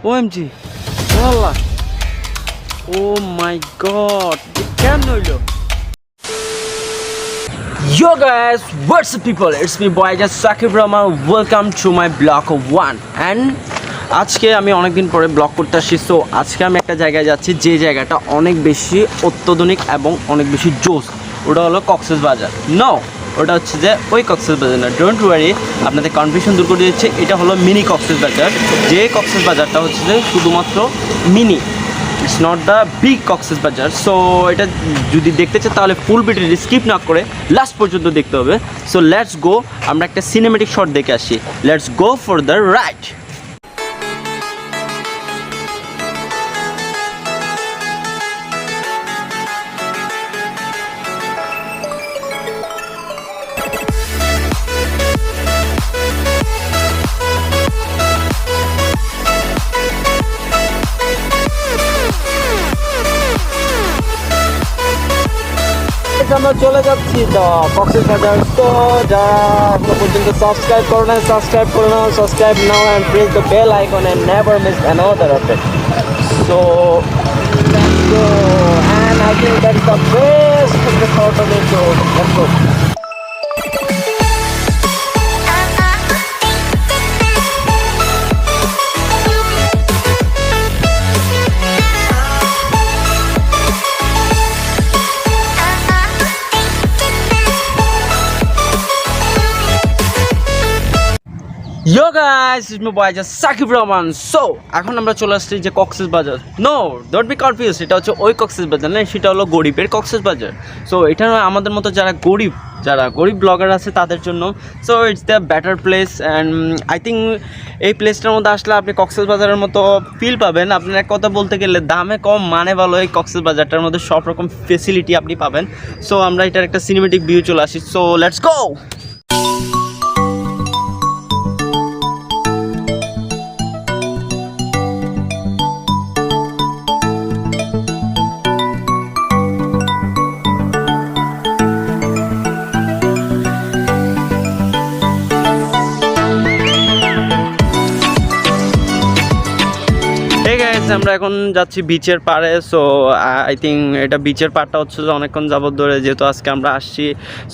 OMG ওয়াল্লাহ ও মাই god কেন হইলো Yo guys, what's up people? It's me boy just Sakib Rama. Welcome to my blog of one. And আজকে আমি অনেক দিন পরে ব্লগ করতে আসছি। সো আজকে আমি একটা জায়গায় যাচ্ছি যে জায়গাটা অনেক বেশি অত্যাধুনিক এবং অনেক বেশি জোস। ওটা হলো কক্সবাজার। নো, ওটা হচ্ছে যে ওই কক্সবাজার না। ডোন্ট ওয়ারি, আপনাদের কনফিউশন দূর করে দিচ্ছে। এটা হলো মিনি কক্সবাজার। যে কক্সবাজারটা হচ্ছে যে শুধুমাত্র mini, it's not the big Cox's Bazar. So এটা যদি দেখতে চাই তাহলে ফুল ভিডিওটি স্কিপ না করে লাস্ট পর্যন্ত দেখতে হবে। সো লেটস গো, আমরা একটা সিনেমেটিক শট দেখে আসি। Let's go for the ride. আমরা চলে যাচ্ছি কক্সবাজার। তো যারা এখনো পর্যন্ত সাবস্ক্রাইব করো না, সাবস্ক্রাইব করে নাও, subscribe now and press the bell icon and never miss another update. So let's go, and I think that's the best of the thought of it. So let's go. Yo guys, it's my boy just Sakib Rahman. So এখন আমরা চলে আসছি যে Cox's Bazar. No, don't be confuse, এটা হচ্ছে ওই কক্সবাজার না, সেটা হলো গরিবের কক্সবাজার। সো এটা আমাদের মতো যারা গরিব ব্লগার আছে তাদের জন্য। So it's the better place and I think এই প্লেসটার মধ্যে আসলে আপনি কক্সবাজারের মতো ফিল পাবেন। আপনার এক কথা বলতে গেলে দামে কম মানে ভালো। এই কক্সবাজারটার মধ্যে সব রকম ফেসিলিটি আপনি পাবেন। সো আমরা এটার একটা সিনেমেটিক ভিউ চলে আসি। So let's go. আমরা এখন যাচ্ছি বিচের পাড়ে। সো আই থিঙ্ক এটা বিচের পাড়টা হচ্ছে যে অনেকক্ষণ যাবত ধরে, যেহেতু আজকে আমরা আসছি।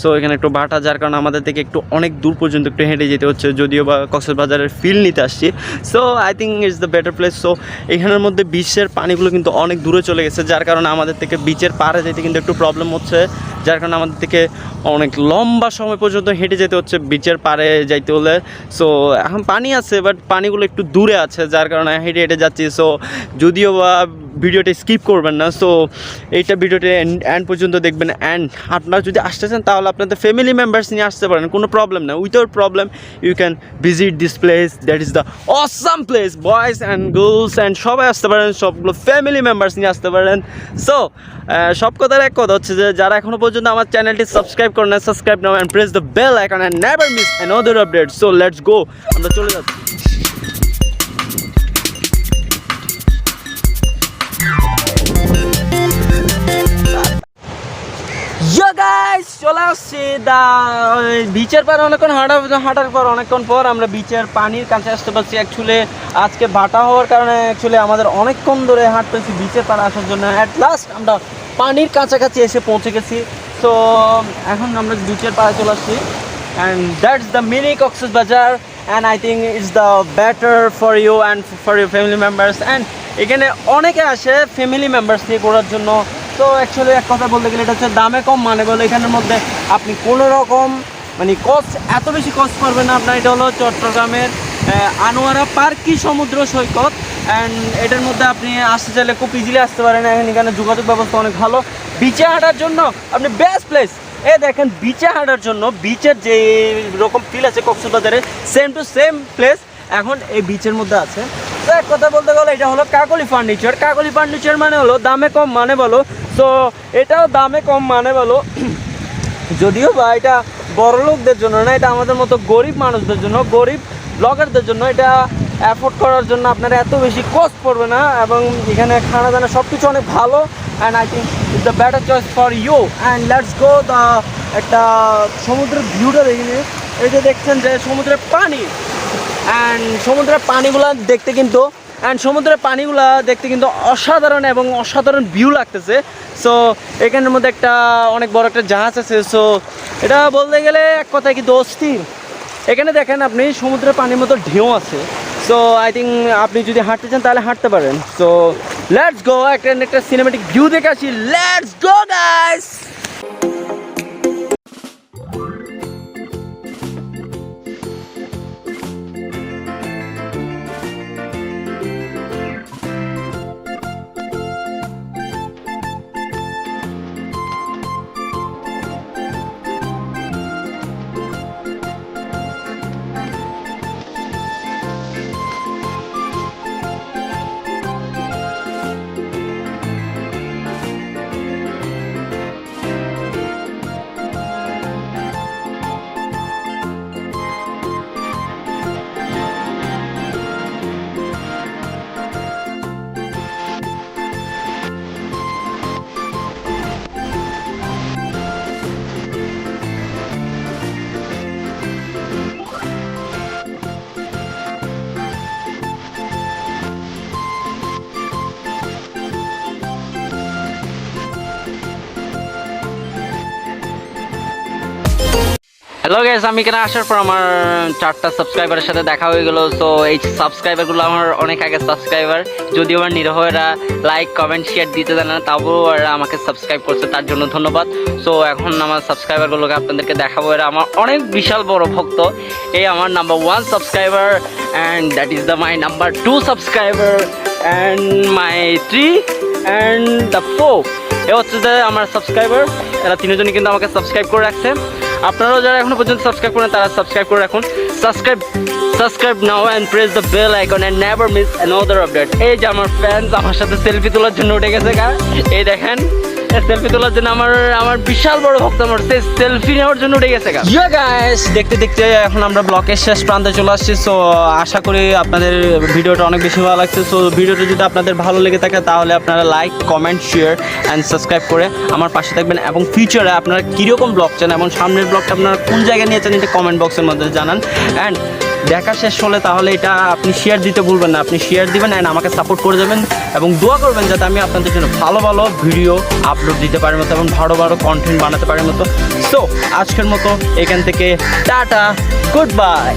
সো এখানে একটু ভাটা, যার কারণে আমাদের থেকে একটু অনেক দূর পর্যন্ত একটু হেঁটে যেতে হচ্ছে, যদিও বা কক্সবাজারের ফিল নিতে আসছি। So I think it's the better place. So এখানের মধ্যে বিচের পানিগুলো কিন্তু অনেক দূরে চলে গেছে, যার কারণে আমাদের থেকে বিচের পাড়ে যেতে কিন্তু একটু প্রবলেম হচ্ছে, যার কারণে আমাদের থেকে অনেক লম্বা সময় পর্যন্ত হেঁটে যেতে হচ্ছে বিচের পাড়ে যাইতে হলে। সো এখন পানি আছে, বাট পানিগুলো একটু দূরে আছে, যার কারণে হেঁটে হেঁটে যাচ্ছি। সো যদিও বা ভিডিওটা স্কিপ করবেন না। সো এইটা ভিডিওটা এন্ড পর্যন্ত দেখবেন। অ্যান্ড আপনারা যদি আসতে চান তাহলে আপনাদের ফ্যামিলি মেম্বার্স নিয়ে আসতে পারেন, কোনো প্রবলেম না। Without problem you can visit this place. That is the awesome place. Boys and girls and সবাই আসতে পারেন, সবগুলো ফ্যামিলি মেম্বার্স নিয়ে আসতে পারেন। সো সব কথার এক কথা হচ্ছে যে যারা এখনও পর্যন্ত আমার চ্যানেলটি সাবস্ক্রাইব করেন না, subscribe now and press the bell icon and never miss another update. So let's go, আমরা চলে যাচ্ছি। Yo guys, চলে আসছি বিচের পর অনেকক্ষণ হাঁটার পর অনেকক্ষণ পর আমরা বিচের পানির কাছে আসতে পারছি। অ্যাকচুয়ালি আজকে ভাটা হওয়ার কারণে অ্যাকচুয়ালি আমাদের অনেকক্ষণ ধরে হাঁটতেছি বিচের পাড়ে আসার জন্য। অ্যাট লাস্ট আমরা পানির কাছাকাছি এসে পৌঁছে গেছি। সো এখন আমরা বিচের পাড়ে চলে আসছি and that's the mini Cox's Bazar and I think it's the better for you and for your family members. And এখানে অনেকে আসে ফ্যামিলি মেম্বার্স নিয়ে ঘোরার জন্য। তো অ্যাকচুয়ালি এক কথা বলতে গেলে এটা হচ্ছে দামে কম মানে বলে এখানের মধ্যে আপনি কোনো রকম মানে কস্ট এত বেশি কস্ট করবেন না আপনার। এটা হলো চট্টগ্রামের আনোয়ারা পার্কি সমুদ্র সৈকত। অ্যান্ড এটার মধ্যে আপনি আসতে চাইলে খুব ইজিলি আসতে পারেন। এখানে যোগাযোগ ব্যবস্থা অনেক ভালো। বিচে হাঁটার জন্য আপনি বেস্ট প্লেস। দেখেন বিচে হাঁটার জন্য বিচের যে রকম ফিল আছে কক্সবাজারে, সেম টু সেম প্লেস এখন এই বিচের মধ্যে আছে। তো এক কথা বলতে গেলে এটা হলো কাকলি ফার্নিচার। কাকলি ফার্নিচার মানে হলো দামে কম মানে বলো। সো এটাও দামে কম মানে বলো, যদিও বা এটা বড় লোকদের জন্য না, এটা আমাদের মতো গরিব মানুষদের জন্য, গরিব ব্লগারদের জন্য। এটা অ্যাফোর্ড করার জন্য আপনারা এত বেশি কস্ট পড়বে না, এবং এখানে খানা দানা সব কিছু অনেক ভালো। And I think it's the better choice for you. And let's go the একটা সমুদ্রের ভিউটা দেখিনি। এই যে দেখছেন যে সমুদ্রের পানি, অ্যান্ড সমুদ্রের পানিগুলো দেখতে কিন্তু অ্যান্ড সমুদ্রের পানিগুলা দেখতে কিন্তু অসাধারণ এবং অসাধারণ ভিউ লাগতেছে। সো এখানের মধ্যে একটা অনেক বড় একটা জাহাজ আছে। সো এটা বলতে গেলে এক কথায় কি অস্থির। এখানে দেখেন আপনি সমুদ্রের পানির মতো ঢেউ আছে। সো আই থিঙ্ক আপনি যদি হাঁটতে চান তাহলে হাঁটতে পারেন। সো লেটস গো, একটা সিনেমেটিক ভিউ দেখে আসি। Let's go guys. Hello guys, আমি এখানে আসার পর আমার 4টা সাবস্ক্রাইবারের সাথে দেখা হয়ে গেল। সো এই সাবস্ক্রাইবারগুলো আমার অনেক আগে সাবস্ক্রাইবার, যদিও আমার নিরহ এরা লাইক কমেন্ট শেয়ার দিতে জানে না, তাও এরা আমাকে সাবস্ক্রাইব করছে, তার জন্য ধন্যবাদ। সো এখন আমার সাবস্ক্রাইবারগুলোকে আপনাদেরকে দেখাবো। এরা আমার অনেক বিশাল বড় ভক্ত। এই আমার number 1 subscriber, and that is the my number 2 subscriber, and my 3 and the 4 এ হচ্ছে যে আমার সাবস্ক্রাইবার। এরা তিনজনই কিন্তু আমাকে সাবস্ক্রাইব করে রাখছে। আপনারাও যারা এখনো পর্যন্ত সাবস্ক্রাইব করেন তারা সাবস্ক্রাইব করে রাখুন। Subscribe now and press the bell icon and never miss another update. এই যে আমার ফ্যান্স আমার সাথে সেলফি তোলার জন্য উঠে গেছে গা। এই দেখেন, সেলফি তোলার জন্য আমার বিশাল বড় ভক্ত আমার সেলফি নেওয়ার জন্য উঠে গেছে গা। ইয়া গাইস, দেখতে দেখতে এখন আমরা ব্লকের শেষ প্রান্তে চলে আসছি। সো আশা করি আপনাদের ভিডিওটা অনেক বেশি ভালো লাগছে। সো ভিডিওটা যদি আপনাদের ভালো লেগে থাকে তাহলে আপনারা like comment share and subscribe করে আমার পাশে থাকবেন। এবং ফিউচারে আপনারা কীরকম ব্লগ চান এবং সামনের ব্লগটা আপনারা কোন জায়গায় নিয়ে চান এটা কমেন্ট বক্সের মধ্যে জানান। অ্যান্ড দেখা শেষ হলে তাহলে এটা আপনি শেয়ার দিতে ভুলবেন না, আপনি শেয়ার দিবেন অ্যান্ড আমাকে সাপোর্ট করে দেবেন এবং দোয়া করবেন যাতে আমি আপনাদের জন্য ভালো ভালো ভিডিও আপলোড দিতে পারি মতো এবং ভালো ভালো কন্টেন্ট বানাতে পারি মতো। সো আজকের মতো এখান থেকে টাটা, গুড বাই।